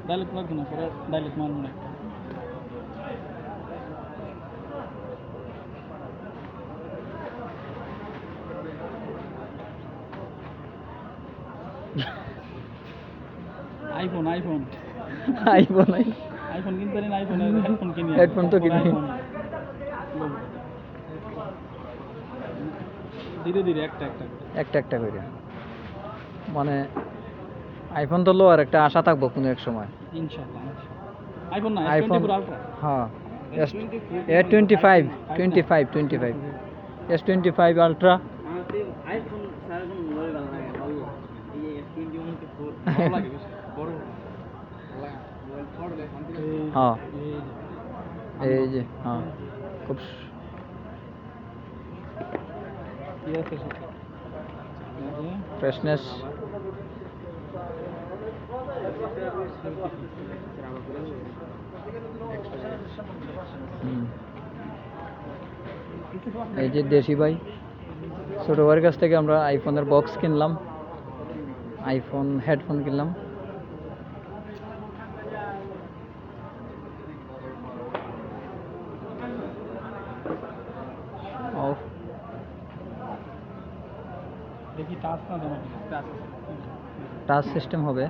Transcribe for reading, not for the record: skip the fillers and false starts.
Dilate লাগবে না, পরে ডাইলেট মারবো না। আইফোন আইফোন আইফোন আইফোন কিনতে পারি না, আইফোনের হেডফোন কিনি। হেডফোন তো কিনি। আইফোন ধীরে ধীরে একটা একটা করে। একটা একটা করে মানে আইফোন তো লো আর একটা আশা থাকবো কোনো এক সময়। ইনশাআল্লাহ আইফোন না, আইফোন S24 আলট্রা। হ্যাঁ S25 S25 আলট্রা আইফোন সারা কোন মডেল না ভালো লাগে। এই S21 কে ভালো লাগে বেশি বড় মোবাইল পড়লে শান্তি লাগে। হ্যাঁ এই যে হ্যাঁ খুব কি আছে সেটা? ফ্রেশনেস। এই যে দেশি ভাই ছোট ভাইয়ের কাছ থেকে আমরা আইফোনের বক্স কিনলাম, আইফোন হেডফোন কিনলাম। দেখি টাচ না দেওয়া, টাচ টাচ সিস্টেম হবে।